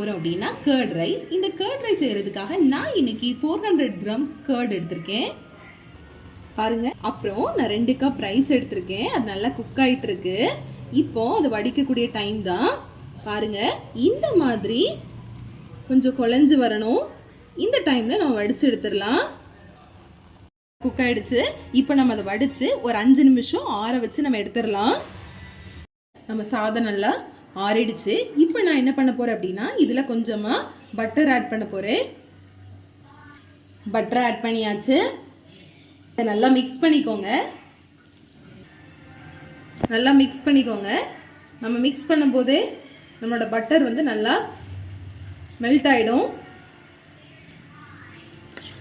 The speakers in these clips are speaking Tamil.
போகிறோம் அப்படின்னா கர்ட் ரைஸ். இந்த கர்ட் ரைஸ் செய்கிறதுக்காக நான் இன்னைக்கு 400 கிராம் கர்ட் எடுத்திருக்கேன் பாருங்க. அப்புறம் நான் 2 கப் ரைஸ் எடுத்திருக்கேன். அது நல்லா குக் ஆகிட்டு இருக்கு. இப்போ அதை வடிக்கக்கூடிய டைம் தான். பாருங்க, இந்த மாதிரி கொஞ்சம் குழஞ்சு வரணும். இந்த டைமில் நம்ம வடித்து எடுத்துடலாம். குக் ஆகிடுச்சு. இப்போ நம்ம அதை வடித்து ஒரு 5 நிமிஷம் ஆற வச்சு நம்ம எடுத்துடலாம். நம்ம சாதம் நல்லா ஆறிடுச்சு. இப்போ நான் என்ன பண்ண போகிறேன் அப்படின்னா இதில் கொஞ்சமாக பட்டர் ஆட் பண்ண போகிறேன். பட்டர் ஆட் பண்ணியாச்சு. இதை நல்லா மிக்ஸ் பண்ணிக்கோங்க. நல்லா மிக்ஸ் பண்ணிக்கோங்க. நம்ம மிக்ஸ் பண்ணும்போதே நம்மளோட பட்டர் வந்து நல்லா மெல்ட் ஆகிடும்.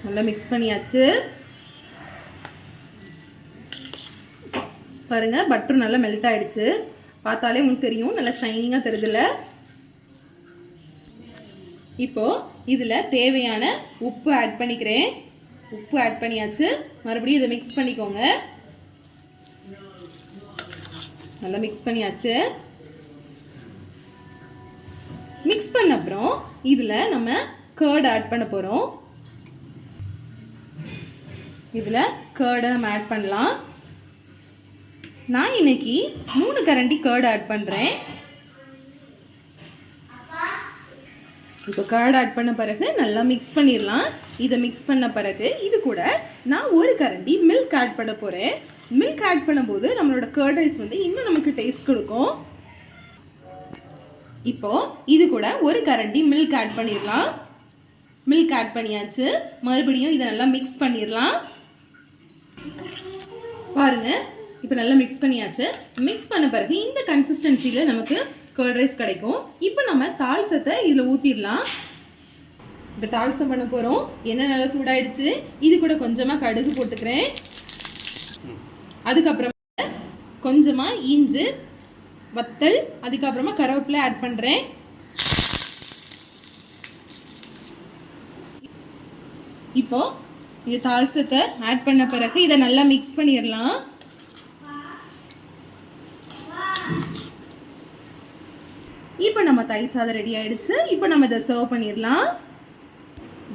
நல்லா மிக்ஸ் பண்ணியாச்சு. பாருங்க, பட்டர் நல்லா மெல்ட் ஆயிடுச்சு. பார்த்தாலே உங்களுக்கு தெரியும், நல்லா ஷைனிங்காக தெரியுதுல்ல. இப்போ இதில் தேவையான உப்பு ஆட் பண்ணிக்கிறேன். உப்பு ஆட் பண்ணியாச்சு. மறுபடியும் இதை மிக்ஸ் பண்ணிக்கோங்க. நல்லா மிக்ஸ் பண்ணியாச்சு. மிக்ஸ் பண்ண அப்புறம் இதில் நம்ம கர்ட் ஆட் பண்ண போகிறோம். இதில் கர்டை நம்ம ஆட் பண்ணலாம். நான் இன்னைக்கு 3 கரண்டி கர்ட் ஆட் பண்ணுறேன். இப்போ கர்ட் ஆட் பண்ண பிறகு நல்லா மிக்ஸ் பண்ணிடலாம். இதை மிக்ஸ் பண்ண பிறகு இது கூட நான் 1 கரண்டி மில்க் ஆட் பண்ண போகிறேன். மில்க் ஆட் பண்ணும்போது நம்மளோட கர்ட் ரைஸ் வந்து இன்னும் நமக்கு டேஸ்ட் கொடுக்கும். இப்போ இது கூட 1 கரண்டி மில்க் ஆட் பண்ணிடலாம். மில்க் ஆட் பண்ணியாச்சு. மறுபடியும் இதை நல்லா மிக்ஸ் பண்ணிடலாம். பாருங்க, இப்போ நல்லா மிக்ஸ் பண்ணியாச்சு. மிக்ஸ் பண்ண பிறகு இந்த கன்சிஸ்டன்சியில் நமக்கு கர்ட் ரைஸ் கிடைக்கும். இப்போ நம்ம தால்சத்தை இதில் ஊற்றிடலாம். இப்போ தால்சம் பண்ண போகிறோம். எண்ணெய் நல்லா சூடாயிடுச்சு. இது கூட கொஞ்சமாக கடுகு போட்டுக்கிறேன். அதுக்கப்புறமா கொஞ்சமாக இஞ்சி வத்தல், அதுக்கப்புறமா கருவேப்பிலை ஆட் பண்ணுறேன். இப்போ இந்த தால்சத்தை ஆட் பண்ண பிறகு இதை நல்லா மிக்ஸ் பண்ணிடலாம். இப்போ நம்ம தயிர் சாதம் ரெடி ஆயிடுச்சு. இப்போ நம்ம இதை சர்வ் பண்ணிடலாம்.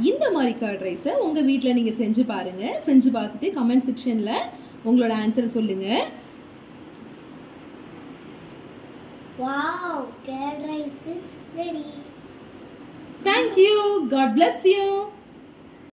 இந்த மாதிரி கர்ட் ரைஸை உங்கள் வீட்டில் நீங்கள் செஞ்சு பாருங்கள். செஞ்சு பார்த்துட்டு கமெண்ட் செக்ஷனில் உங்களோட ஆன்சர் சொல்லுங்கள். Wow, curd rice is ready. Thank you. God bless you.